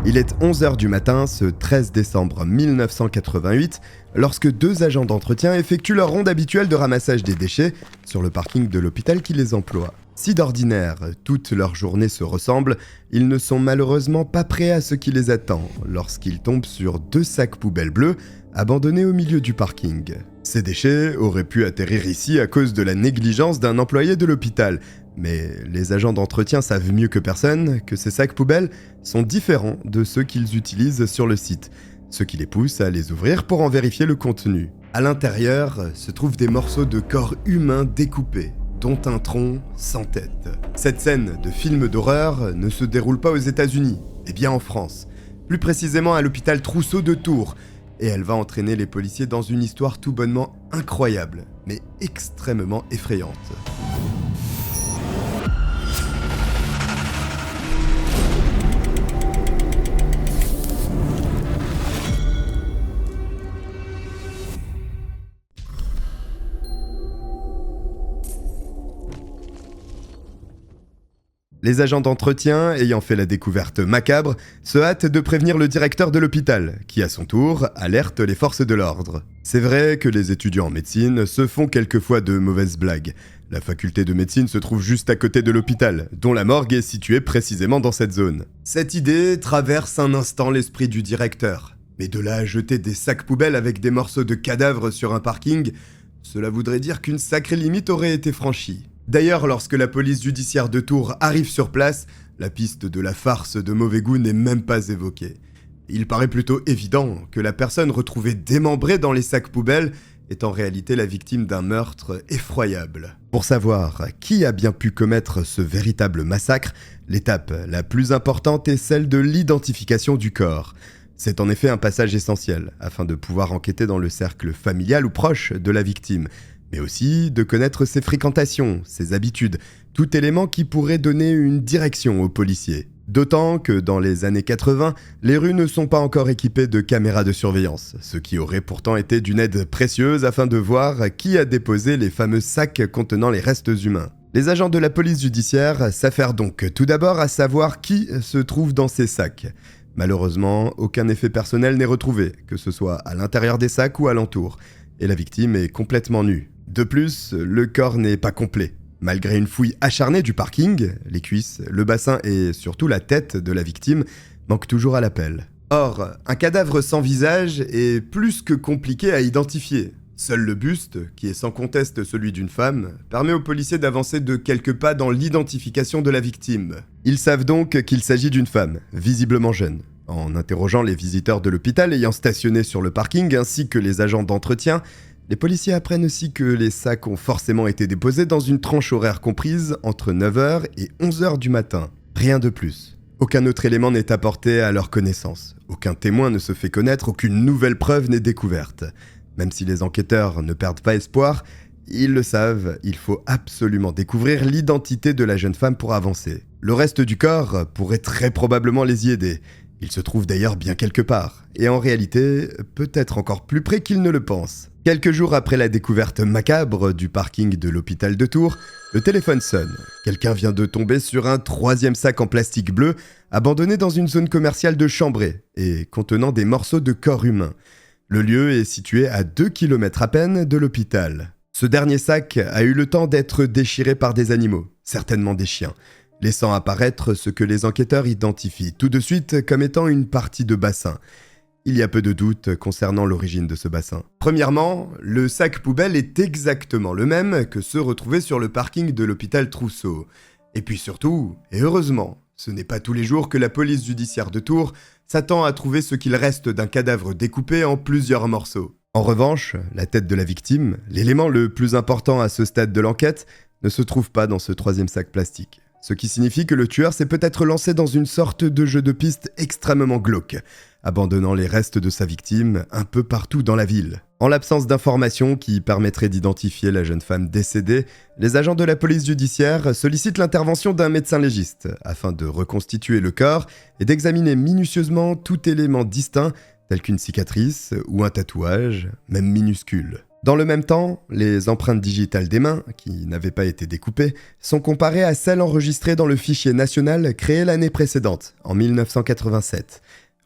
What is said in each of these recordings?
Il est 11h du matin, ce 13 décembre 1988, lorsque deux agents d'entretien effectuent leur ronde habituelle de ramassage des déchets sur le parking de l'hôpital qui les emploie. Si d'ordinaire, toute leur journée se ressemble, ils ne sont malheureusement pas prêts à ce qui les attend lorsqu'ils tombent sur deux sacs poubelles bleus abandonnés au milieu du parking. Ces déchets auraient pu atterrir ici à cause de la négligence d'un employé de l'hôpital, mais les agents d'entretien savent mieux que personne que ces sacs poubelles sont différents de ceux qu'ils utilisent sur le site, ce qui les pousse à les ouvrir pour en vérifier le contenu. À l'intérieur se trouvent des morceaux de corps humains découpés, dont un tronc sans tête. Cette scène de film d'horreur ne se déroule pas aux États-Unis, mais bien en France, plus précisément à l'hôpital Trousseau de Tours, et elle va entraîner les policiers dans une histoire tout bonnement incroyable, mais extrêmement effrayante. Les agents d'entretien, ayant fait la découverte macabre, se hâtent de prévenir le directeur de l'hôpital, qui à son tour alerte les forces de l'ordre. C'est vrai que les étudiants en médecine se font quelquefois de mauvaises blagues. La faculté de médecine se trouve juste à côté de l'hôpital, dont la morgue est située précisément dans cette zone. Cette idée traverse un instant l'esprit du directeur. Mais de là à jeter des sacs poubelles avec des morceaux de cadavres sur un parking, cela voudrait dire qu'une sacrée limite aurait été franchie. D'ailleurs, lorsque la police judiciaire de Tours arrive sur place, la piste de la farce de mauvais goût n'est même pas évoquée. Il paraît plutôt évident que la personne retrouvée démembrée dans les sacs poubelles est en réalité la victime d'un meurtre effroyable. Pour savoir qui a bien pu commettre ce véritable massacre, l'étape la plus importante est celle de l'identification du corps. C'est en effet un passage essentiel afin de pouvoir enquêter dans le cercle familial ou proche de la victime, mais aussi de connaître ses fréquentations, ses habitudes, tout élément qui pourrait donner une direction aux policiers. D'autant que dans les années 80, les rues ne sont pas encore équipées de caméras de surveillance, ce qui aurait pourtant été d'une aide précieuse afin de voir qui a déposé les fameux sacs contenant les restes humains. Les agents de la police judiciaire s'affairent donc tout d'abord à savoir qui se trouve dans ces sacs. Malheureusement, aucun effet personnel n'est retrouvé, que ce soit à l'intérieur des sacs ou alentour, et la victime est complètement nue. De plus, le corps n'est pas complet. Malgré une fouille acharnée du parking, les cuisses, le bassin et surtout la tête de la victime manquent toujours à l'appel. Or, un cadavre sans visage est plus que compliqué à identifier. Seul le buste, qui est sans conteste celui d'une femme, permet aux policiers d'avancer de quelques pas dans l'identification de la victime. Ils savent donc qu'il s'agit d'une femme, visiblement jeune. En interrogeant les visiteurs de l'hôpital ayant stationné sur le parking ainsi que les agents d'entretien, les policiers apprennent aussi que les sacs ont forcément été déposés dans une tranche horaire comprise entre 9h et 11h du matin. Rien de plus. Aucun autre élément n'est apporté à leur connaissance. Aucun témoin ne se fait connaître, aucune nouvelle preuve n'est découverte. Même si les enquêteurs ne perdent pas espoir, ils le savent, il faut absolument découvrir l'identité de la jeune femme pour avancer. Le reste du corps pourrait très probablement les y aider. Il se trouve d'ailleurs bien quelque part, et en réalité, peut-être encore plus près qu'ils ne le pensent. Quelques jours après la découverte macabre du parking de l'hôpital de Tours, le téléphone sonne. Quelqu'un vient de tomber sur un troisième sac en plastique bleu, abandonné dans une zone commerciale de Chambray, et contenant des morceaux de corps humain. Le lieu est situé à 2 km à peine de l'hôpital. Ce dernier sac a eu le temps d'être déchiré par des animaux, certainement des chiens, laissant apparaître ce que les enquêteurs identifient tout de suite comme étant une partie de bassin. Il y a peu de doute concernant l'origine de ce bassin. Premièrement, le sac poubelle est exactement le même que ceux retrouvés sur le parking de l'hôpital Trousseau. Et puis surtout, et heureusement, ce n'est pas tous les jours que la police judiciaire de Tours s'attend à trouver ce qu'il reste d'un cadavre découpé en plusieurs morceaux. En revanche, la tête de la victime, l'élément le plus important à ce stade de l'enquête, ne se trouve pas dans ce troisième sac plastique. Ce qui signifie que le tueur s'est peut-être lancé dans une sorte de jeu de piste extrêmement glauque, abandonnant les restes de sa victime un peu partout dans la ville. En l'absence d'informations qui permettraient d'identifier la jeune femme décédée, les agents de la police judiciaire sollicitent l'intervention d'un médecin légiste afin de reconstituer le corps et d'examiner minutieusement tout élément distinct tel qu'une cicatrice ou un tatouage, même minuscule. Dans le même temps, les empreintes digitales des mains, qui n'avaient pas été découpées, sont comparées à celles enregistrées dans le fichier national créé l'année précédente, en 1987.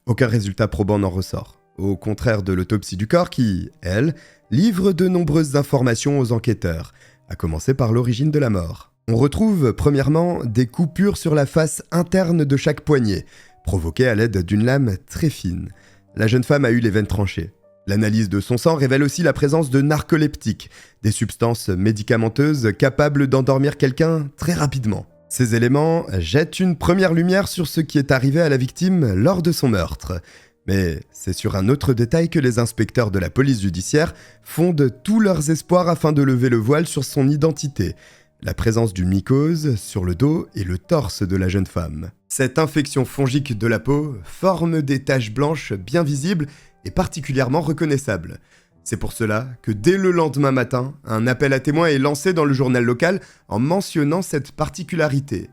Aucun résultat probant n'en ressort, au contraire de l'autopsie du corps qui, elle, livre de nombreuses informations aux enquêteurs, à commencer par l'origine de la mort. On retrouve, premièrement, des coupures sur la face interne de chaque poignet, provoquées à l'aide d'une lame très fine. La jeune femme a eu les veines tranchées. L'analyse de son sang révèle aussi la présence de narcoleptiques, des substances médicamenteuses capables d'endormir quelqu'un très rapidement. Ces éléments jettent une première lumière sur ce qui est arrivé à la victime lors de son meurtre. Mais c'est sur un autre détail que les inspecteurs de la police judiciaire fondent tous leurs espoirs afin de lever le voile sur son identité, la présence d'une mycose sur le dos et le torse de la jeune femme. Cette infection fongique de la peau forme des taches blanches bien visibles et particulièrement reconnaissables. C'est pour cela que dès le lendemain matin, un appel à témoins est lancé dans le journal local en mentionnant cette particularité.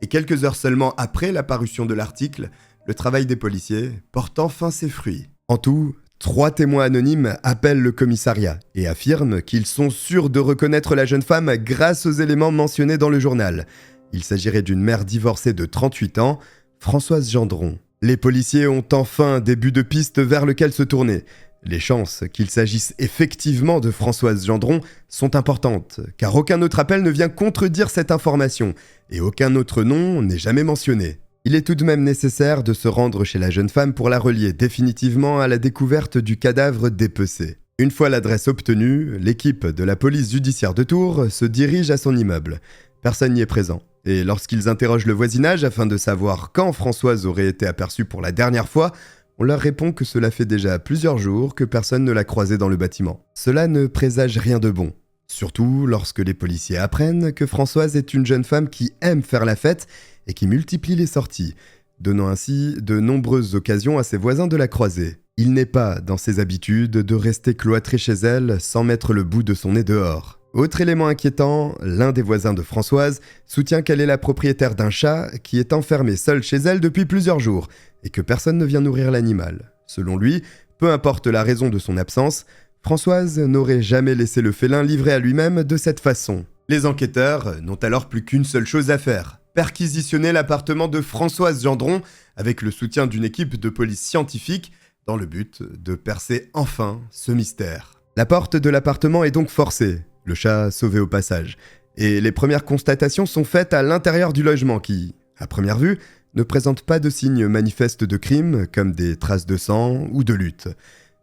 Et quelques heures seulement après la parution de l'article, le travail des policiers porte enfin ses fruits. En tout, 3 témoins anonymes appellent le commissariat et affirment qu'ils sont sûrs de reconnaître la jeune femme grâce aux éléments mentionnés dans le journal. Il s'agirait d'une mère divorcée de 38 ans, Françoise Gendron. Les policiers ont enfin un début de piste vers lequel se tourner. Les chances qu'il s'agisse effectivement de Françoise Gendron sont importantes, car aucun autre appel ne vient contredire cette information, et aucun autre nom n'est jamais mentionné. Il est tout de même nécessaire de se rendre chez la jeune femme pour la relier définitivement à la découverte du cadavre dépecé. Une fois l'adresse obtenue, l'équipe de la police judiciaire de Tours se dirige à son immeuble. Personne n'y est présent. Et lorsqu'ils interrogent le voisinage afin de savoir quand Françoise aurait été aperçue pour la dernière fois, on leur répond que cela fait déjà plusieurs jours que personne ne l'a croisée dans le bâtiment. Cela ne présage rien de bon. Surtout lorsque les policiers apprennent que Françoise est une jeune femme qui aime faire la fête et qui multiplie les sorties, donnant ainsi de nombreuses occasions à ses voisins de la croiser. Il n'est pas dans ses habitudes de rester cloîtrée chez elle sans mettre le bout de son nez dehors. Autre élément inquiétant, l'un des voisins de Françoise soutient qu'elle est la propriétaire d'un chat qui est enfermé seul chez elle depuis plusieurs jours et que personne ne vient nourrir l'animal. Selon lui, peu importe la raison de son absence, Françoise n'aurait jamais laissé le félin livré à lui-même de cette façon. Les enquêteurs n'ont alors plus qu'une seule chose à faire, perquisitionner l'appartement de Françoise Gendron avec le soutien d'une équipe de police scientifique dans le but de percer enfin ce mystère. La porte de l'appartement est donc forcée, le chat sauvé au passage, et les premières constatations sont faites à l'intérieur du logement qui, à première vue, ne présente pas de signes manifestes de crime comme des traces de sang ou de lutte.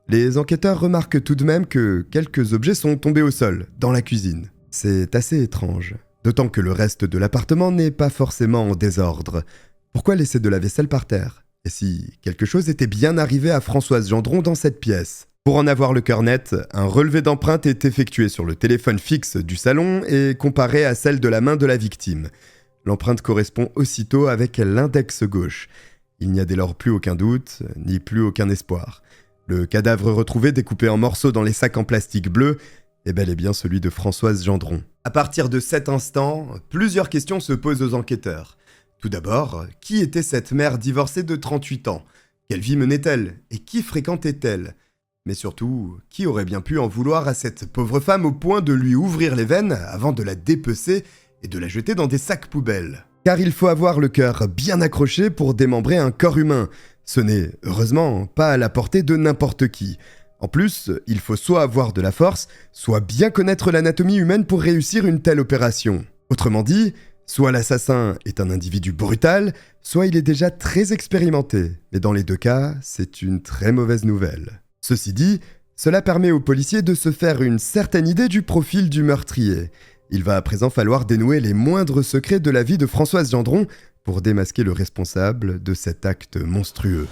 Les enquêteurs remarquent tout de même que quelques objets sont tombés au sol, dans la cuisine. C'est assez étrange, d'autant que le reste de l'appartement n'est pas forcément en désordre. Pourquoi laisser de la vaisselle par terre? Et si quelque chose était bien arrivé à Françoise Gendron dans cette pièce? Pour en avoir le cœur net, un relevé d'empreintes est effectué sur le téléphone fixe du salon et comparé à celle de la main de la victime. L'empreinte correspond aussitôt avec l'index gauche. Il n'y a dès lors plus aucun doute, ni plus aucun espoir. Le cadavre retrouvé découpé en morceaux dans les sacs en plastique bleu est bel et bien celui de Françoise Gendron. À partir de cet instant, plusieurs questions se posent aux enquêteurs. Tout d'abord, qui était cette mère divorcée de 38 ans? Quelle vie menait-elle? Et qui fréquentait-elle? Mais surtout, qui aurait bien pu en vouloir à cette pauvre femme au point de lui ouvrir les veines avant de la dépecer et de la jeter dans des sacs poubelles? Car il faut avoir le cœur bien accroché pour démembrer un corps humain. Ce n'est, heureusement, pas à la portée de n'importe qui. En plus, il faut soit avoir de la force, soit bien connaître l'anatomie humaine pour réussir une telle opération. Autrement dit, soit l'assassin est un individu brutal, soit il est déjà très expérimenté. Mais dans les deux cas, c'est une très mauvaise nouvelle. Ceci dit, cela permet aux policiers de se faire une certaine idée du profil du meurtrier. Il va à présent falloir dénouer les moindres secrets de la vie de Françoise Gendron pour démasquer le responsable de cet acte monstrueux.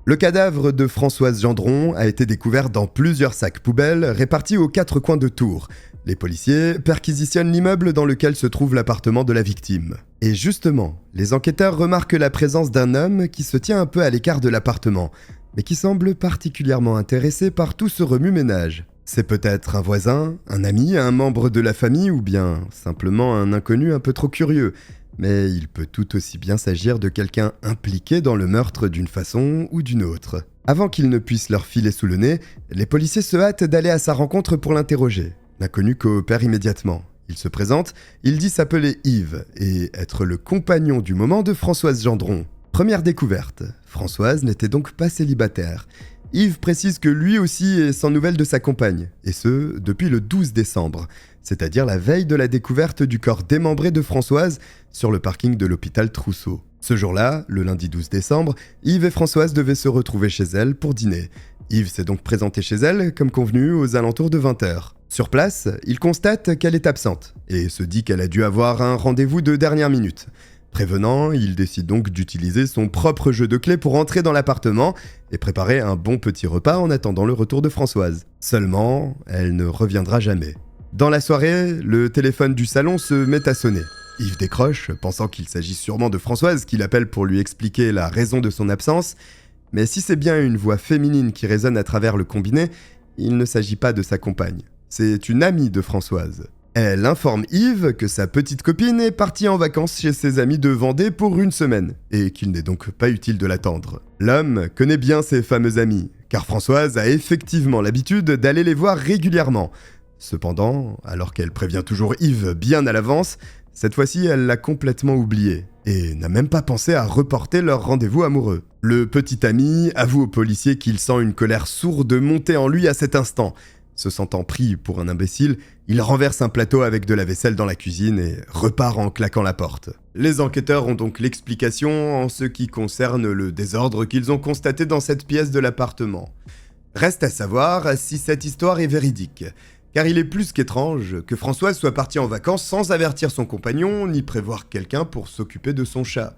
Le cadavre de Françoise Gendron a été découvert dans plusieurs sacs poubelles répartis aux 4 coins de Tours. Les policiers perquisitionnent l'immeuble dans lequel se trouve l'appartement de la victime. Et justement, les enquêteurs remarquent la présence d'un homme qui se tient un peu à l'écart de l'appartement, mais qui semble particulièrement intéressé par tout ce remue-ménage. C'est peut-être un voisin, un ami, un membre de la famille ou bien simplement un inconnu un peu trop curieux. mais il peut tout aussi bien s'agir de quelqu'un impliqué dans le meurtre d'une façon ou d'une autre. Avant qu'il ne puisse leur filer sous le nez, les policiers se hâtent d'aller à sa rencontre pour l'interroger. L'inconnu coopère immédiatement. Il se présente, il dit s'appeler Yves et être le compagnon du moment de Françoise Gendron. Première découverte, Françoise n'était donc pas célibataire. Yves précise que lui aussi est sans nouvelles de sa compagne, et ce, depuis le 12 décembre, c'est-à-dire la veille de la découverte du corps démembré de Françoise sur le parking de l'hôpital Trousseau. Ce jour-là, le lundi 12 décembre, Yves et Françoise devaient se retrouver chez elle pour dîner. Yves s'est donc présenté chez elle, comme convenu, aux alentours de 20h. Sur place, il constate qu'elle est absente, et se dit qu'elle a dû avoir un rendez-vous de dernière minute. Prévenant, il décide donc d'utiliser son propre jeu de clés pour entrer dans l'appartement et préparer un bon petit repas en attendant le retour de Françoise. Seulement, elle ne reviendra jamais. Dans la soirée, le téléphone du salon se met à sonner. Yves décroche, pensant qu'il s'agit sûrement de Françoise qui l'appelle pour lui expliquer la raison de son absence, mais si c'est bien une voix féminine qui résonne à travers le combiné, il ne s'agit pas de sa compagne. C'est une amie de Françoise. Elle informe Yves que sa petite copine est partie en vacances chez ses amis de Vendée pour une semaine, et qu'il n'est donc pas utile de l'attendre. L'homme connaît bien ses fameux amis, car Françoise a effectivement l'habitude d'aller les voir régulièrement. Cependant, alors qu'elle prévient toujours Yves bien à l'avance, cette fois-ci elle l'a complètement oublié, et n'a même pas pensé à reporter leur rendez-vous amoureux. Le petit ami avoue au policier qu'il sent une colère sourde monter en lui à cet instant. Se sentant pris pour un imbécile, il renverse un plateau avec de la vaisselle dans la cuisine et repart en claquant la porte. Les enquêteurs ont donc l'explication en ce qui concerne le désordre qu'ils ont constaté dans cette pièce de l'appartement. Reste à savoir si cette histoire est véridique, car il est plus qu'étrange que Françoise soit partie en vacances sans avertir son compagnon ni prévoir quelqu'un pour s'occuper de son chat.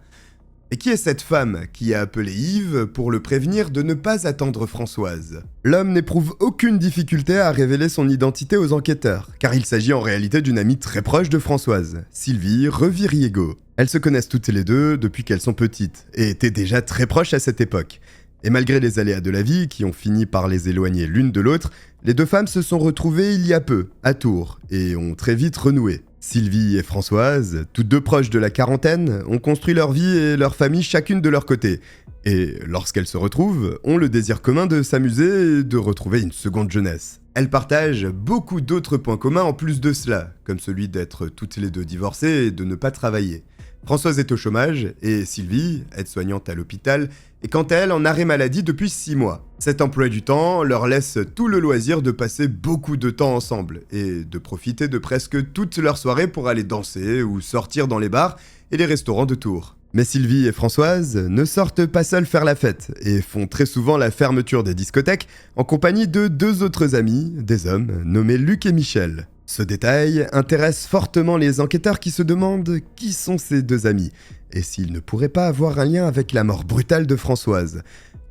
Et qui est cette femme qui a appelé Yves pour le prévenir de ne pas attendre Françoise? L'homme n'éprouve aucune difficulté à révéler son identité aux enquêteurs, car il s'agit en réalité d'une amie très proche de Françoise, Sylvie Reviriego. Elles se connaissent toutes les deux depuis qu'elles sont petites, et étaient déjà très proches à cette époque. Et malgré les aléas de la vie qui ont fini par les éloigner l'une de l'autre, les deux femmes se sont retrouvées il y a peu, à Tours, et ont très vite renoué. Sylvie et Françoise, toutes deux proches de la quarantaine, ont construit leur vie et leur famille chacune de leur côté. Et lorsqu'elles se retrouvent, ont le désir commun de s'amuser et de retrouver une seconde jeunesse. Elles partagent beaucoup d'autres points communs en plus de cela, comme celui d'être toutes les deux divorcées et de ne pas travailler. Françoise est au chômage et Sylvie, aide-soignante à l'hôpital, est quant à elle en arrêt maladie depuis 6 mois. Cet emploi du temps leur laisse tout le loisir de passer beaucoup de temps ensemble et de profiter de presque toutes leurs soirées pour aller danser ou sortir dans les bars et les restaurants de Tours. Mais Sylvie et Françoise ne sortent pas seules faire la fête et font très souvent la fermeture des discothèques en compagnie de 2 autres amis, des hommes nommés Luc et Michel. Ce détail intéresse fortement les enquêteurs qui se demandent qui sont ces 2 amis et s'ils ne pourraient pas avoir un lien avec la mort brutale de Françoise.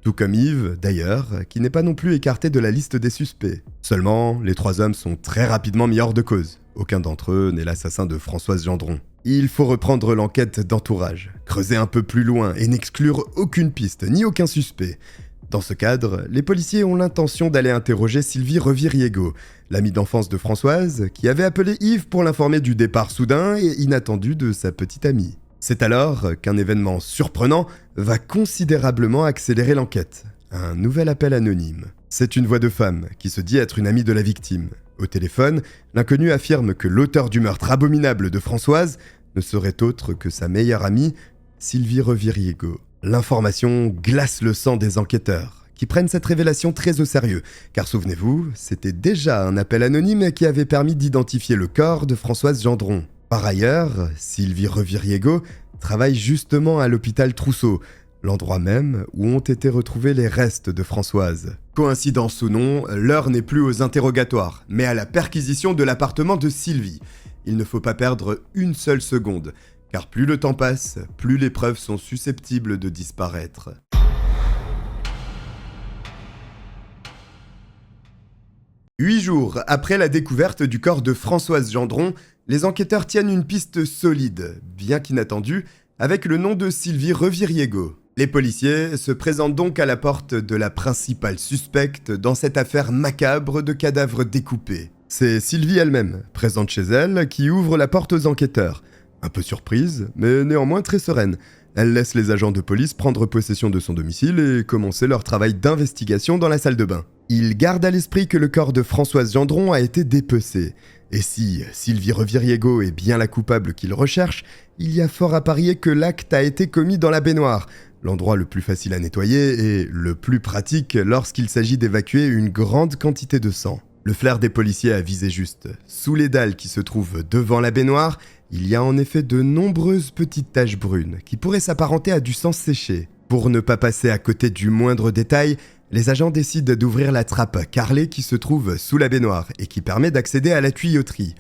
Tout comme Yves, d'ailleurs, qui n'est pas non plus écarté de la liste des suspects. Seulement, les 3 hommes sont très rapidement mis hors de cause. Aucun d'entre eux n'est l'assassin de Françoise Gendron. Il faut reprendre l'enquête d'entourage, creuser un peu plus loin et n'exclure aucune piste ni aucun suspect. Dans ce cadre, les policiers ont l'intention d'aller interroger Sylvie Reviriego, l'amie d'enfance de Françoise, qui avait appelé Yves pour l'informer du départ soudain et inattendu de sa petite amie. C'est alors qu'un événement surprenant va considérablement accélérer l'enquête. Un nouvel appel anonyme. C'est une voix de femme qui se dit être une amie de la victime. Au téléphone, l'inconnu affirme que l'auteur du meurtre abominable de Françoise ne serait autre que sa meilleure amie, Sylvie Reviriego. L'information glace le sang des enquêteurs, qui prennent cette révélation très au sérieux, car souvenez-vous, c'était déjà un appel anonyme qui avait permis d'identifier le corps de Françoise Gendron. Par ailleurs, Sylvie Reviriego travaille justement à l'hôpital Trousseau, l'endroit même où ont été retrouvés les restes de Françoise. Coïncidence ou non, l'heure n'est plus aux interrogatoires, mais à la perquisition de l'appartement de Sylvie. Il ne faut pas perdre une seule seconde, car plus le temps passe, plus les preuves sont susceptibles de disparaître. Huit jours après la découverte du corps de Françoise Gendron, les enquêteurs tiennent une piste solide, bien qu'inattendue, avec le nom de Sylvie Reviriego. Les policiers se présentent donc à la porte de la principale suspecte dans cette affaire macabre de cadavres découpés. C'est Sylvie elle-même, présente chez elle, qui ouvre la porte aux enquêteurs. Un peu surprise, mais néanmoins très sereine, elle laisse les agents de police prendre possession de son domicile et commencer leur travail d'investigation dans la salle de bain. Ils gardent à l'esprit que le corps de Françoise Gendron a été dépecé. Et si Sylvie Reviriego est bien la coupable qu'ils recherchent, il y a fort à parier que l'acte a été commis dans la baignoire, l'endroit le plus facile à nettoyer et le plus pratique lorsqu'il s'agit d'évacuer une grande quantité de sang. Le flair des policiers a visé juste. Sous les dalles qui se trouvent devant la baignoire, il y a en effet de nombreuses petites taches brunes qui pourraient s'apparenter à du sang séché. Pour ne pas passer à côté du moindre détail, les agents décident d'ouvrir la trappe carrelée qui se trouve sous la baignoire et qui permet d'accéder à la tuyauterie.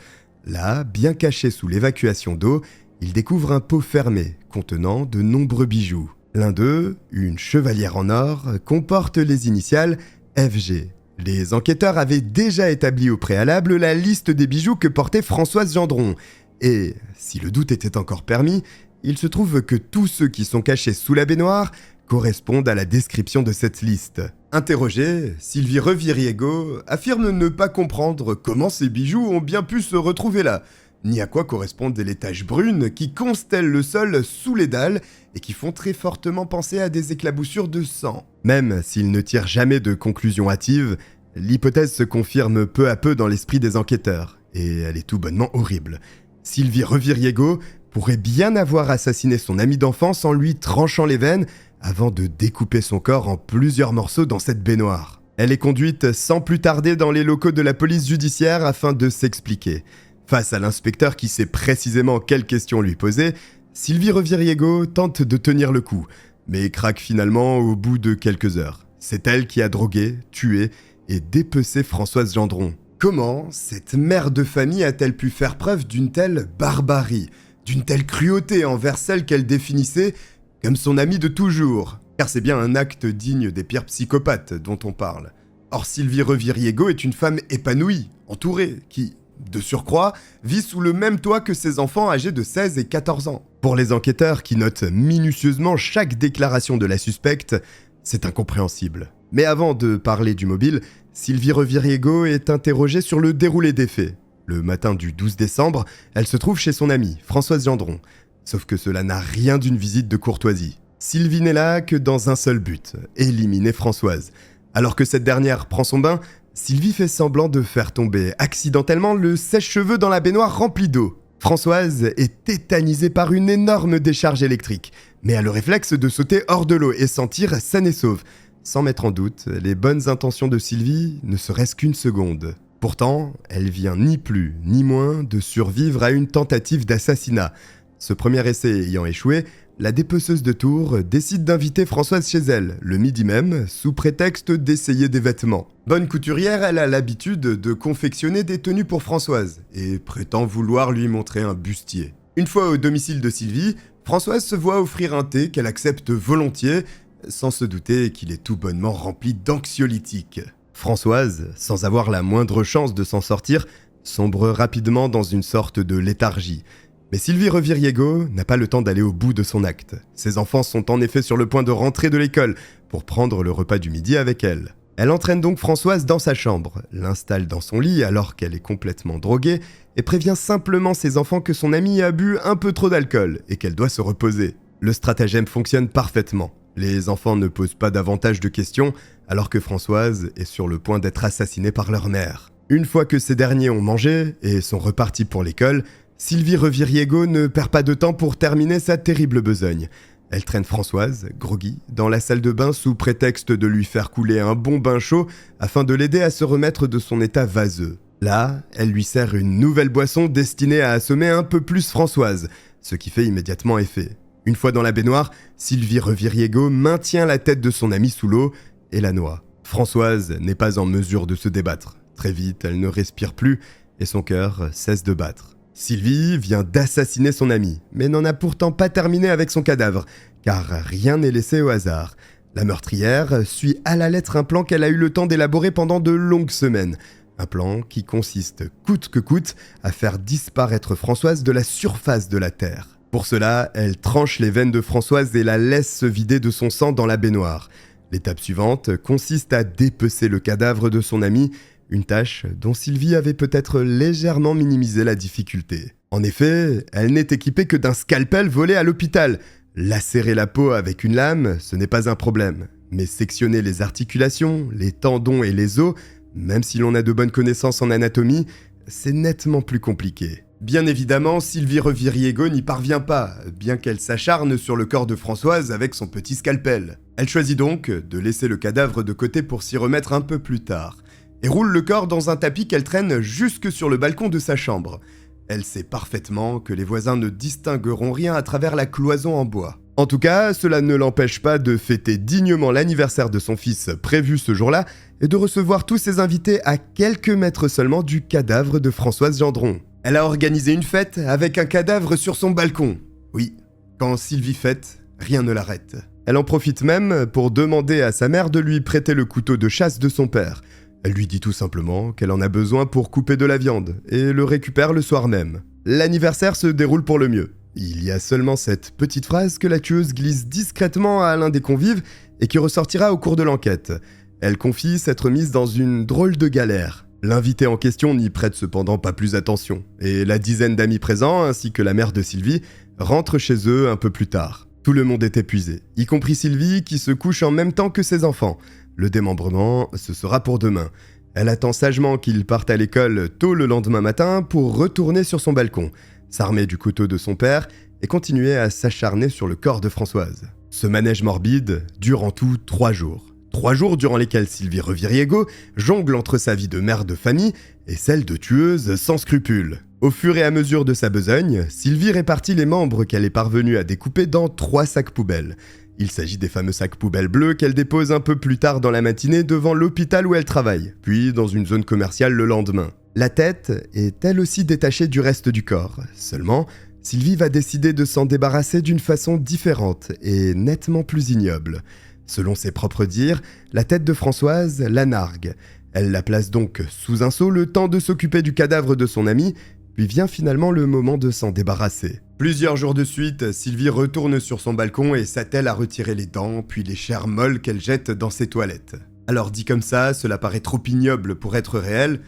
Là, bien caché sous l'évacuation d'eau, ils découvrent un pot fermé contenant de nombreux bijoux. L'un d'eux, une chevalière en or, comporte les initiales FG. Les enquêteurs avaient déjà établi au préalable la liste des bijoux que portait Françoise Gendron. Et, si le doute était encore permis, il se trouve que tous ceux qui sont cachés sous la baignoire correspondent à la description de cette liste. Interrogée, Sylvie Reviriego affirme ne pas comprendre comment ces bijoux ont bien pu se retrouver là, ni à quoi correspondent les taches brunes qui constellent le sol sous les dalles et qui font très fortement penser à des éclaboussures de sang. Même s'ils ne tirent jamais de conclusion hâtive, l'hypothèse se confirme peu à peu dans l'esprit des enquêteurs, et elle est tout bonnement horrible. Sylvie Reviriego pourrait bien avoir assassiné son ami d'enfance en lui tranchant les veines avant de découper son corps en plusieurs morceaux dans cette baignoire. Elle est conduite sans plus tarder dans les locaux de la police judiciaire afin de s'expliquer. Face à l'inspecteur qui sait précisément quelles questions lui poser, Sylvie Reviriego tente de tenir le coup, mais craque finalement au bout de quelques heures. C'est elle qui a drogué, tué et dépecé Françoise Gendron. Comment cette mère de famille a-t-elle pu faire preuve d'une telle barbarie, d'une telle cruauté envers celle qu'elle définissait comme son amie de toujours? Car c'est bien un acte digne des pires psychopathes dont on parle. Or Sylvie Reviriego est une femme épanouie, entourée, qui, de surcroît, vit sous le même toit que ses enfants âgés de 16 et 14 ans. Pour les enquêteurs qui notent minutieusement chaque déclaration de la suspecte, c'est incompréhensible. Mais avant de parler du mobile, Sylvie Reviriego est interrogée sur le déroulé des faits. Le matin du 12 décembre, elle se trouve chez son amie, Françoise Gendron. Sauf que cela n'a rien d'une visite de courtoisie. Sylvie n'est là que dans un seul but, éliminer Françoise. Alors que cette dernière prend son bain, Sylvie fait semblant de faire tomber accidentellement le sèche-cheveux dans la baignoire remplie d'eau. Françoise est tétanisée par une énorme décharge électrique, mais a le réflexe de sauter hors de l'eau et sentir saine et sauve, sans mettre en doute les bonnes intentions de Sylvie, ne serait-ce qu'une seconde. Pourtant, elle vient ni plus ni moins de survivre à une tentative d'assassinat. Ce premier essai ayant échoué, la dépeceuse de Tours décide d'inviter Françoise chez elle, le midi même, sous prétexte d'essayer des vêtements. Bonne couturière, elle a l'habitude de confectionner des tenues pour Françoise, et prétend vouloir lui montrer un bustier. Une fois au domicile de Sylvie, Françoise se voit offrir un thé qu'elle accepte volontiers, sans se douter qu'il est tout bonnement rempli d'anxiolytiques. Françoise, sans avoir la moindre chance de s'en sortir, sombre rapidement dans une sorte de léthargie. Mais Sylvie Reviriego n'a pas le temps d'aller au bout de son acte. Ses enfants sont en effet sur le point de rentrer de l'école pour prendre le repas du midi avec elle. Elle entraîne donc Françoise dans sa chambre, l'installe dans son lit alors qu'elle est complètement droguée et prévient simplement ses enfants que son amie a bu un peu trop d'alcool et qu'elle doit se reposer. Le stratagème fonctionne parfaitement. Les enfants ne posent pas davantage de questions alors que Françoise est sur le point d'être assassinée par leur mère. Une fois que ces derniers ont mangé et sont repartis pour l'école, Sylvie Reviriego ne perd pas de temps pour terminer sa terrible besogne. Elle traîne Françoise, groggy, dans la salle de bain sous prétexte de lui faire couler un bon bain chaud afin de l'aider à se remettre de son état vaseux. Là, elle lui sert une nouvelle boisson destinée à assommer un peu plus Françoise, ce qui fait immédiatement effet. Une fois dans la baignoire, Sylvie Reviriego maintient la tête de son amie sous l'eau et la noie. Françoise n'est pas en mesure de se débattre. Très vite, elle ne respire plus et son cœur cesse de battre. Sylvie vient d'assassiner son amie, mais n'en a pourtant pas terminé avec son cadavre, car rien n'est laissé au hasard. La meurtrière suit à la lettre un plan qu'elle a eu le temps d'élaborer pendant de longues semaines. Un plan qui consiste, coûte que coûte, à faire disparaître Françoise de la surface de la Terre. Pour cela, elle tranche les veines de Françoise et la laisse se vider de son sang dans la baignoire. L'étape suivante consiste à dépecer le cadavre de son amie, une tâche dont Sylvie avait peut-être légèrement minimisé la difficulté. En effet, elle n'est équipée que d'un scalpel volé à l'hôpital. Lacérer la peau avec une lame, ce n'est pas un problème. Mais sectionner les articulations, les tendons et les os, même si l'on a de bonnes connaissances en anatomie, c'est nettement plus compliqué. Bien évidemment, Sylvie Reviriego n'y parvient pas, bien qu'elle s'acharne sur le corps de Françoise avec son petit scalpel. Elle choisit donc de laisser le cadavre de côté pour s'y remettre un peu plus tard, et roule le corps dans un tapis qu'elle traîne jusque sur le balcon de sa chambre. Elle sait parfaitement que les voisins ne distingueront rien à travers la cloison en bois. En tout cas, cela ne l'empêche pas de fêter dignement l'anniversaire de son fils prévu ce jour-là et de recevoir tous ses invités à quelques mètres seulement du cadavre de Françoise Gendron. Elle a organisé une fête avec un cadavre sur son balcon. Oui, quand Sylvie fête, rien ne l'arrête. Elle en profite même pour demander à sa mère de lui prêter le couteau de chasse de son père. Elle lui dit tout simplement qu'elle en a besoin pour couper de la viande et le récupère le soir même. L'anniversaire se déroule pour le mieux. Il y a seulement cette petite phrase que la tueuse glisse discrètement à l'un des convives et qui ressortira au cours de l'enquête. Elle confie s'être mise dans une drôle de galère. L'invité en question n'y prête cependant pas plus attention, et la dizaine d'amis présents, ainsi que la mère de Sylvie, rentrent chez eux un peu plus tard. Tout le monde est épuisé, y compris Sylvie qui se couche en même temps que ses enfants. Le démembrement, ce sera pour demain. Elle attend sagement qu'ils partent à l'école tôt le lendemain matin pour retourner sur son balcon, s'armer du couteau de son père et continuer à s'acharner sur le corps de Françoise. Ce manège morbide dure en tout 3 jours. 3 jours durant lesquels Sylvie Reviriego jongle entre sa vie de mère de famille et celle de tueuse sans scrupules. Au fur et à mesure de sa besogne, Sylvie répartit les membres qu'elle est parvenue à découper dans 3 sacs poubelles. Il s'agit des fameux sacs poubelles bleus qu'elle dépose un peu plus tard dans la matinée devant l'hôpital où elle travaille, puis dans une zone commerciale le lendemain. La tête est elle aussi détachée du reste du corps. Seulement, Sylvie va décider de s'en débarrasser d'une façon différente et nettement plus ignoble. Selon ses propres dires, la tête de Françoise la nargue. Elle la place donc sous un seau le temps de s'occuper du cadavre de son ami, puis vient finalement le moment de s'en débarrasser. Plusieurs jours de suite, Sylvie retourne sur son balcon et s'attelle à retirer les dents, puis les chairs molles qu'elle jette dans ses toilettes. Alors dit comme ça, cela paraît trop ignoble pour être réel,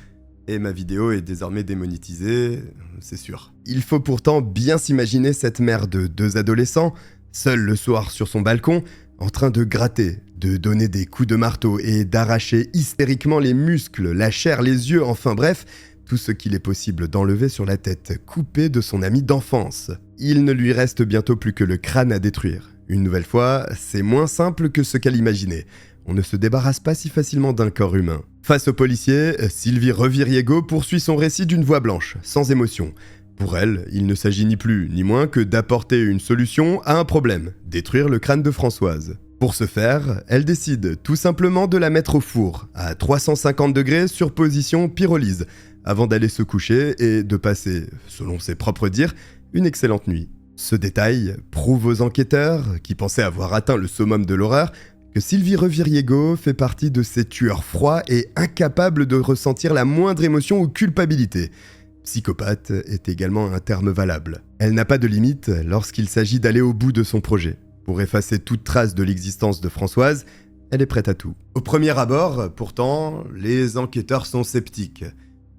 et ma vidéo est désormais démonétisée, c'est sûr. Il faut pourtant bien s'imaginer cette mère de 2 adolescents, seule le soir sur son balcon, en train de gratter, de donner des coups de marteau et d'arracher hystériquement les muscles, la chair, les yeux, enfin bref, tout ce qu'il est possible d'enlever sur la tête coupée de son ami d'enfance. Il ne lui reste bientôt plus que le crâne à détruire. Une nouvelle fois, c'est moins simple que ce qu'elle imaginait. On ne se débarrasse pas si facilement d'un corps humain. Face aux policiers, Sylvie Reviriego poursuit son récit d'une voix blanche, sans émotion. Pour elle, il ne s'agit ni plus ni moins que d'apporter une solution à un problème, détruire le crâne de Françoise. Pour ce faire, elle décide tout simplement de la mettre au four, à 350 degrés sur position pyrolyse, avant d'aller se coucher et de passer, selon ses propres dires, une excellente nuit. Ce détail prouve aux enquêteurs, qui pensaient avoir atteint le summum de l'horreur, que Sylvie Reviriego fait partie de ces tueurs froids et incapables de ressentir la moindre émotion ou culpabilité. Psychopathe est également un terme valable. Elle n'a pas de limite lorsqu'il s'agit d'aller au bout de son projet. Pour effacer toute trace de l'existence de Françoise, elle est prête à tout. Au premier abord, pourtant, les enquêteurs sont sceptiques.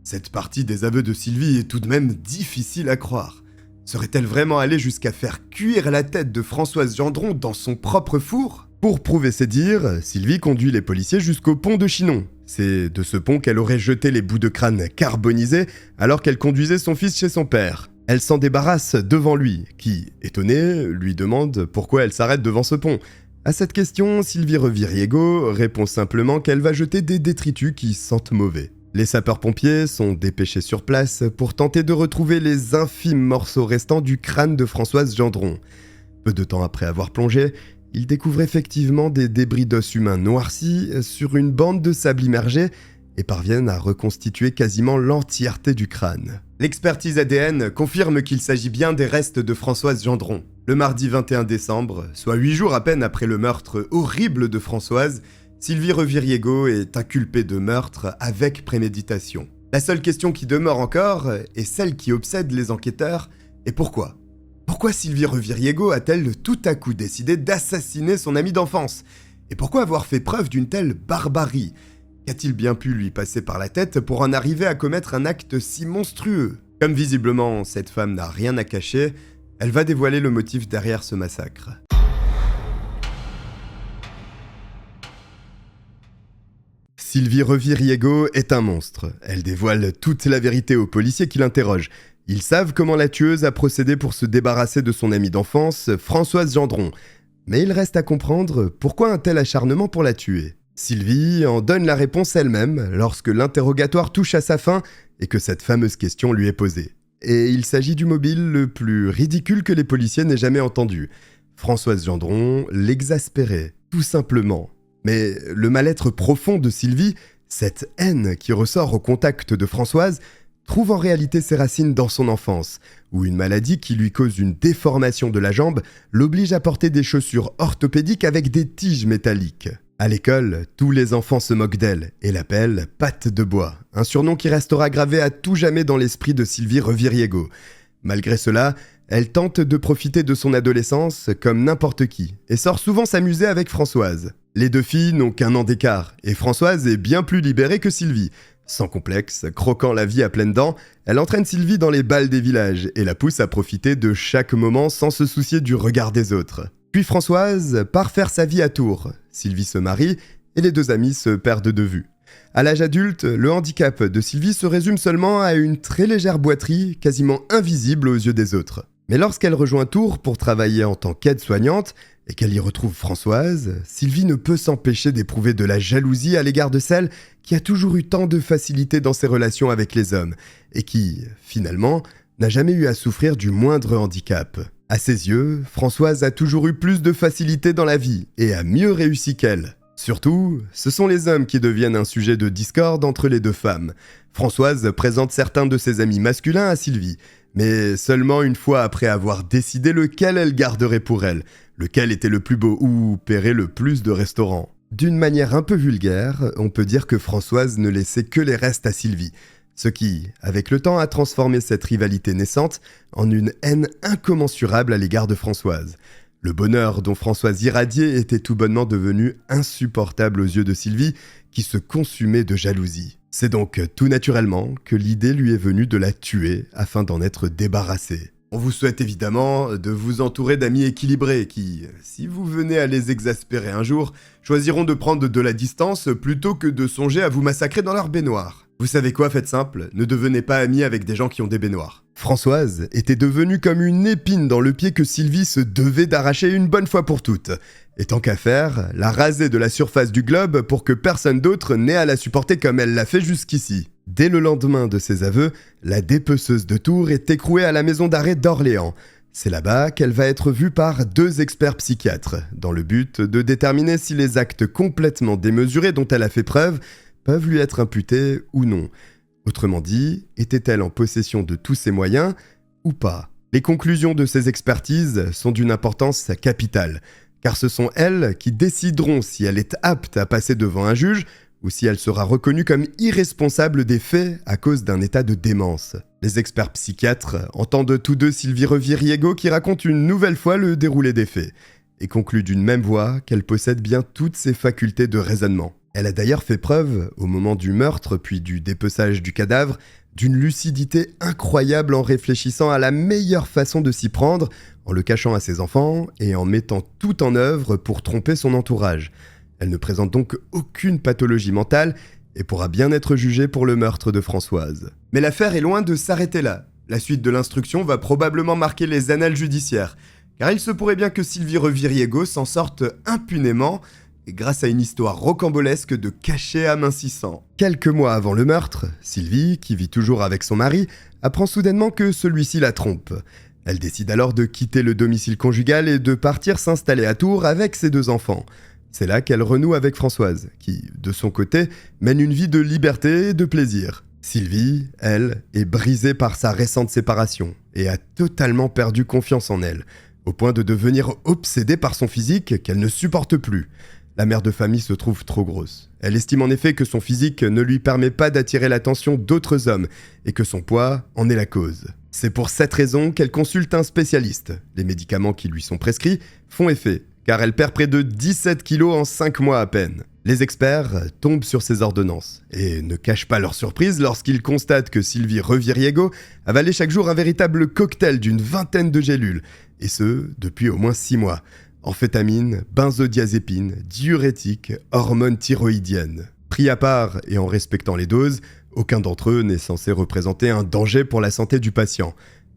Cette partie des aveux de Sylvie est tout de même difficile à croire. Serait-elle vraiment allée jusqu'à faire cuire la tête de Françoise Gendron dans son propre four ? Pour prouver ses dires, Sylvie conduit les policiers jusqu'au pont de Chinon. C'est de ce pont qu'elle aurait jeté les bouts de crâne carbonisés alors qu'elle conduisait son fils chez son père. Elle s'en débarrasse devant lui, qui, étonné, lui demande pourquoi elle s'arrête devant ce pont. À cette question, Sylvie Reviriego répond simplement qu'elle va jeter des détritus qui sentent mauvais. Les sapeurs-pompiers sont dépêchés sur place pour tenter de retrouver les infimes morceaux restants du crâne de Françoise Gendron. Peu de temps après avoir plongé, ils découvrent effectivement des débris d'os humains noircis sur une bande de sable immergé et parviennent à reconstituer quasiment l'entièreté du crâne. L'expertise ADN confirme qu'il s'agit bien des restes de Françoise Gendron. Le mardi 21 décembre, soit 8 jours à peine après le meurtre horrible de Françoise, Sylvie Reviriego est inculpée de meurtre avec préméditation. La seule question qui demeure encore, et celle qui obsède les enquêteurs, est pourquoi ? Pourquoi Sylvie Reviriego a-t-elle tout à coup décidé d'assassiner son ami d'enfance ? Et pourquoi avoir fait preuve d'une telle barbarie ? Qu'a-t-il bien pu lui passer par la tête pour en arriver à commettre un acte si monstrueux ? Comme visiblement cette femme n'a rien à cacher, elle va dévoiler le motif derrière ce massacre. Sylvie Reviriego est un monstre. Elle dévoile toute la vérité aux policiers qui l'interrogent. Ils savent comment la tueuse a procédé pour se débarrasser de son amie d'enfance, Françoise Gendron. Mais il reste à comprendre pourquoi un tel acharnement pour la tuer. Sylvie en donne la réponse elle-même lorsque l'interrogatoire touche à sa fin et que cette fameuse question lui est posée. Et il s'agit du mobile le plus ridicule que les policiers n'aient jamais entendu. Françoise Gendron l'exaspérait, tout simplement. Mais le mal-être profond de Sylvie, cette haine qui ressort au contact de Françoise, trouve en réalité ses racines dans son enfance, où une maladie qui lui cause une déformation de la jambe l'oblige à porter des chaussures orthopédiques avec des tiges métalliques. À l'école, tous les enfants se moquent d'elle et l'appellent « patte de bois », un surnom qui restera gravé à tout jamais dans l'esprit de Sylvie Reviriego. Malgré cela, elle tente de profiter de son adolescence comme n'importe qui et sort souvent s'amuser avec Françoise. Les deux filles n'ont qu'un an d'écart et Françoise est bien plus libérée que Sylvie. Sans complexe, croquant la vie à pleines dents, elle entraîne Sylvie dans les bals des villages et la pousse à profiter de chaque moment sans se soucier du regard des autres. Puis Françoise part faire sa vie à Tours. Sylvie se marie et les deux amis se perdent de vue. À l'âge adulte, le handicap de Sylvie se résume seulement à une très légère boiterie, quasiment invisible aux yeux des autres. Mais lorsqu'elle rejoint Tours pour travailler en tant qu'aide-soignante et qu'elle y retrouve Françoise, Sylvie ne peut s'empêcher d'éprouver de la jalousie à l'égard de celle qui a toujours eu tant de facilité dans ses relations avec les hommes et qui, finalement, n'a jamais eu à souffrir du moindre handicap. À ses yeux, Françoise a toujours eu plus de facilité dans la vie et a mieux réussi qu'elle. Surtout, ce sont les hommes qui deviennent un sujet de discorde entre les deux femmes. Françoise présente certains de ses amis masculins à Sylvie, mais seulement une fois après avoir décidé lequel elle garderait pour elle, lequel était le plus beau ou paierait le plus de restaurants. D'une manière un peu vulgaire, on peut dire que Françoise ne laissait que les restes à Sylvie, ce qui, avec le temps, a transformé cette rivalité naissante en une haine incommensurable à l'égard de Françoise. Le bonheur dont Françoise irradiait était tout bonnement devenu insupportable aux yeux de Sylvie, qui se consumait de jalousie. C'est donc tout naturellement que l'idée lui est venue de la tuer afin d'en être débarrassée. On vous souhaite évidemment de vous entourer d'amis équilibrés qui, si vous venez à les exaspérer un jour, choisiront de prendre de la distance plutôt que de songer à vous massacrer dans leur baignoire. Vous savez quoi, faites simple, ne devenez pas amis avec des gens qui ont des baignoires. Françoise était devenue comme une épine dans le pied que Sylvie se devait d'arracher une bonne fois pour toutes. Et tant qu'à faire, la raser de la surface du globe pour que personne d'autre n'ait à la supporter comme elle l'a fait jusqu'ici. Dès le lendemain de ses aveux, la dépeceuse de Tours est écrouée à la maison d'arrêt d'Orléans. C'est là-bas qu'elle va être vue par 2 experts psychiatres, dans le but de déterminer si les actes complètement démesurés dont elle a fait preuve peuvent lui être imputés ou non. Autrement dit, était-elle en possession de tous ses moyens ou pas? Les conclusions de ces expertises sont d'une importance capitale, car ce sont elles qui décideront si elle est apte à passer devant un juge ou si elle sera reconnue comme irresponsable des faits à cause d'un état de démence. Les experts psychiatres entendent tous deux Sylvie Reviriego qui raconte une nouvelle fois le déroulé des faits et concluent d'une même voix qu'elle possède bien toutes ses facultés de raisonnement. Elle a d'ailleurs fait preuve, au moment du meurtre puis du dépeçage du cadavre, d'une lucidité incroyable en réfléchissant à la meilleure façon de s'y prendre, en le cachant à ses enfants et en mettant tout en œuvre pour tromper son entourage. Elle ne présente donc aucune pathologie mentale et pourra bien être jugée pour le meurtre de Françoise. Mais l'affaire est loin de s'arrêter là. La suite de l'instruction va probablement marquer les annales judiciaires, car il se pourrait bien que Sylvie Reviriego s'en sorte impunément, et grâce à une histoire rocambolesque de cachets amincissants. Quelques mois avant le meurtre, Sylvie, qui vit toujours avec son mari, apprend soudainement que celui-ci la trompe. Elle décide alors de quitter le domicile conjugal et de partir s'installer à Tours avec ses 2 enfants. C'est là qu'elle renoue avec Françoise, qui, de son côté, mène une vie de liberté et de plaisir. Sylvie, elle, est brisée par sa récente séparation et a totalement perdu confiance en elle, au point de devenir obsédée par son physique qu'elle ne supporte plus. La mère de famille se trouve trop grosse. Elle estime en effet que son physique ne lui permet pas d'attirer l'attention d'autres hommes et que son poids en est la cause. C'est pour cette raison qu'elle consulte un spécialiste. Les médicaments qui lui sont prescrits font effet, car elle perd près de 17 kilos en 5 mois à peine. Les experts tombent sur ces ordonnances et ne cachent pas leur surprise lorsqu'ils constatent que Sylvie Reviriego avalait chaque jour un véritable cocktail d'une vingtaine de gélules, et ce, depuis au moins 6 mois. Amphétamines, benzodiazépines, diurétiques, hormones thyroïdiennes. Pris à part et en respectant les doses, aucun d'entre eux n'est censé représenter un danger pour la santé du patient.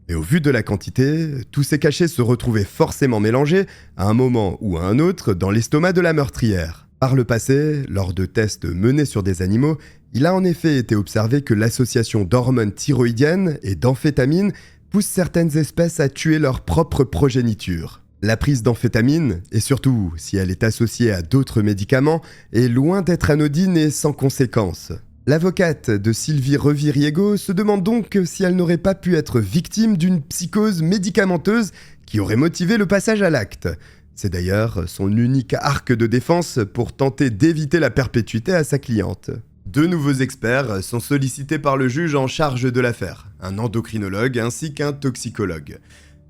Mais au vu de la quantité, tous ces cachets se retrouvaient forcément mélangés, à un moment ou à un autre, dans l'estomac de la meurtrière. Par le passé, lors de tests menés sur des animaux, il a en effet été observé que l'association d'hormones thyroïdiennes et d'amphétamines pousse certaines espèces à tuer leur propre progéniture. La prise d'amphétamine, et surtout si elle est associée à d'autres médicaments, est loin d'être anodine et sans conséquence. L'avocate de Sylvie Reviriego se demande donc si elle n'aurait pas pu être victime d'une psychose médicamenteuse qui aurait motivé le passage à l'acte. C'est d'ailleurs son unique arc de défense pour tenter d'éviter la perpétuité à sa cliente. 2 nouveaux experts sont sollicités par le juge en charge de l'affaire, un endocrinologue ainsi qu'un toxicologue.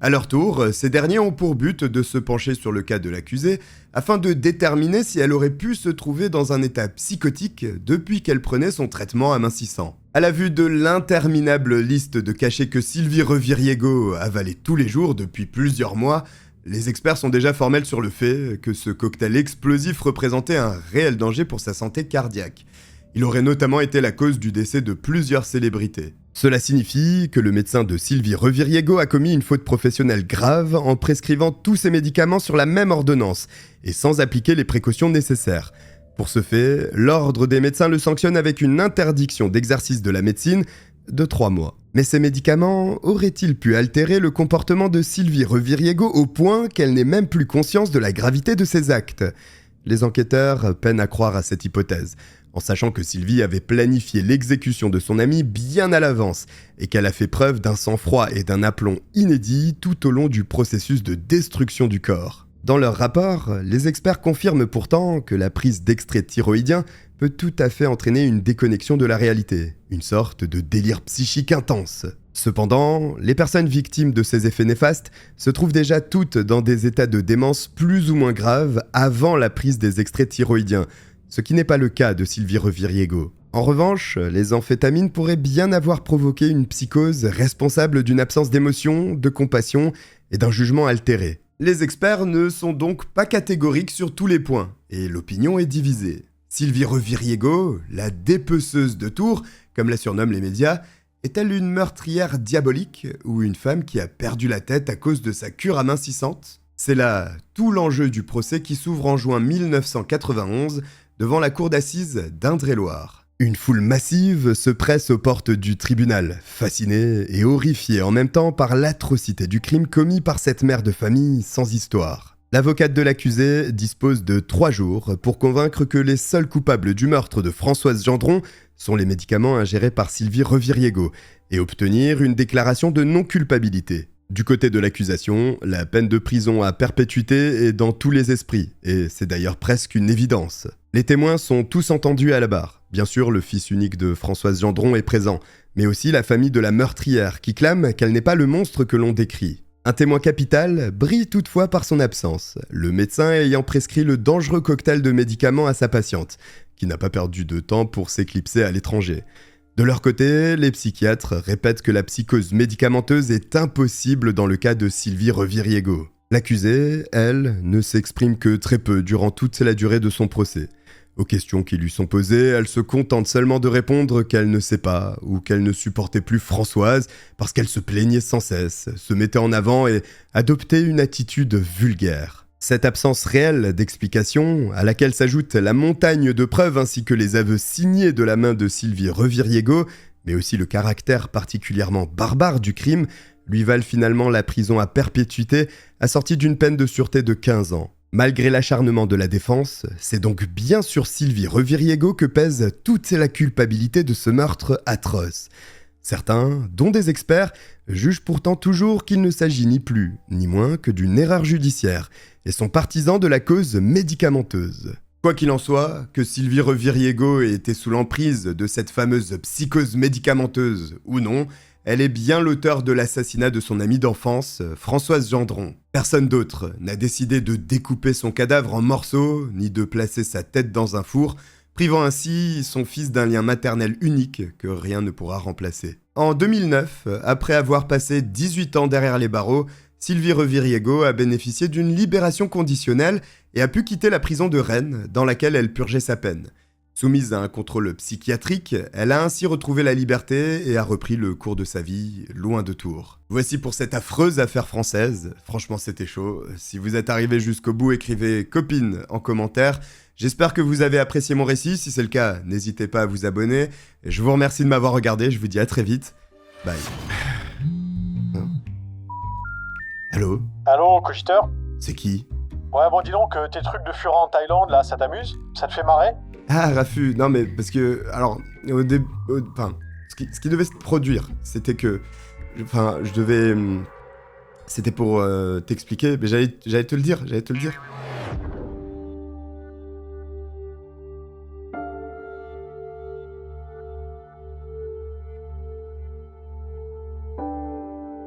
À leur tour, ces derniers ont pour but de se pencher sur le cas de l'accusée afin de déterminer si elle aurait pu se trouver dans un état psychotique depuis qu'elle prenait son traitement amincissant. À la vue de l'interminable liste de cachets que Sylvie Reviriego avalait tous les jours depuis plusieurs mois, les experts sont déjà formels sur le fait que ce cocktail explosif représentait un réel danger pour sa santé cardiaque. Il aurait notamment été la cause du décès de plusieurs célébrités. Cela signifie que le médecin de Sylvie Reviriego a commis une faute professionnelle grave en prescrivant tous ces médicaments sur la même ordonnance et sans appliquer les précautions nécessaires. Pour ce fait, l'ordre des médecins le sanctionne avec une interdiction d'exercice de la médecine de 3 mois. Mais ces médicaments auraient-ils pu altérer le comportement de Sylvie Reviriego au point qu'elle n'ait même plus conscience de la gravité de ses actes ? Les enquêteurs peinent à croire à cette hypothèse, en sachant que Sylvie avait planifié l'exécution de son ami bien à l'avance et qu'elle a fait preuve d'un sang-froid et d'un aplomb inédits tout au long du processus de destruction du corps. Dans leur rapport, les experts confirment pourtant que la prise d'extraits thyroïdiens peut tout à fait entraîner une déconnexion de la réalité, une sorte de délire psychique intense. Cependant, les personnes victimes de ces effets néfastes se trouvent déjà toutes dans des états de démence plus ou moins graves avant la prise des extraits thyroïdiens, ce qui n'est pas le cas de Sylvie Reviriego. En revanche, les amphétamines pourraient bien avoir provoqué une psychose responsable d'une absence d'émotion, de compassion et d'un jugement altéré. Les experts ne sont donc pas catégoriques sur tous les points, et l'opinion est divisée. Sylvie Reviriego, la dépeceuse de Tours, comme la surnomment les médias, est-elle une meurtrière diabolique ou une femme qui a perdu la tête à cause de sa cure amincissante ? C'est là tout l'enjeu du procès qui s'ouvre en juin 1991 devant la cour d'assises d'Indre-et-Loire. Une foule massive se presse aux portes du tribunal, fascinée et horrifiée en même temps par l'atrocité du crime commis par cette mère de famille sans histoire. L'avocate de l'accusé dispose de 3 jours pour convaincre que les seuls coupables du meurtre de Françoise Gendron sont les médicaments ingérés par Sylvie Reviriego et obtenir une déclaration de non-culpabilité. Du côté de l'accusation, la peine de prison à perpétuité est dans tous les esprits, et c'est d'ailleurs presque une évidence. Les témoins sont tous entendus à la barre. Bien sûr, le fils unique de Françoise Gendron est présent, mais aussi la famille de la meurtrière qui clame qu'elle n'est pas le monstre que l'on décrit. Un témoin capital brille toutefois par son absence, le médecin ayant prescrit le dangereux cocktail de médicaments à sa patiente, qui n'a pas perdu de temps pour s'éclipser à l'étranger. De leur côté, les psychiatres répètent que la psychose médicamenteuse est impossible dans le cas de Sylvie Reviriego. L'accusée, elle, ne s'exprime que très peu durant toute la durée de son procès. Aux questions qui lui sont posées, elle se contente seulement de répondre qu'elle ne sait pas ou qu'elle ne supportait plus Françoise parce qu'elle se plaignait sans cesse, se mettait en avant et adoptait une attitude vulgaire. Cette absence réelle d'explication, à laquelle s'ajoute la montagne de preuves ainsi que les aveux signés de la main de Sylvie Reviriego, mais aussi le caractère particulièrement barbare du crime, lui valent finalement la prison à perpétuité, assortie d'une peine de sûreté de 15 ans. Malgré l'acharnement de la défense, c'est donc bien sur Sylvie Reviriego que pèse toute la culpabilité de ce meurtre atroce. Certains, dont des experts, jugent pourtant toujours qu'il ne s'agit ni plus, ni moins que d'une erreur judiciaire, et sont partisans de la cause médicamenteuse. Quoi qu'il en soit, que Sylvie Reviriego ait été sous l'emprise de cette fameuse psychose médicamenteuse ou non, Elle est bien l'auteur de l'assassinat de son amie d'enfance, Françoise Gendron. Personne d'autre n'a décidé de découper son cadavre en morceaux, ni de placer sa tête dans un four, privant ainsi son fils d'un lien maternel unique que rien ne pourra remplacer. En 2009, après avoir passé 18 ans derrière les barreaux, Sylvie Reviriego a bénéficié d'une libération conditionnelle et a pu quitter la prison de Rennes, dans laquelle elle purgeait sa peine. Soumise à un contrôle psychiatrique, elle a ainsi retrouvé la liberté et a repris le cours de sa vie, loin de Tours. Voici pour cette affreuse affaire française. Franchement, c'était chaud. Si vous êtes arrivé jusqu'au bout, écrivez « copine » en commentaire. J'espère que vous avez apprécié mon récit. Si c'est le cas, n'hésitez pas à vous abonner. Je vous remercie de m'avoir regardé. Je vous dis à très vite. Bye. Allô ? Allô, cogiteur? C'est qui ? Ouais, bon, dis donc, tes trucs de Fura en Thaïlande, là, ça t'amuse? Ça te fait marrer? Ah, Rafu, non mais parce que, alors, ce qui devait se produire, c'était que, c'était pour t'expliquer, mais j'allais te le dire.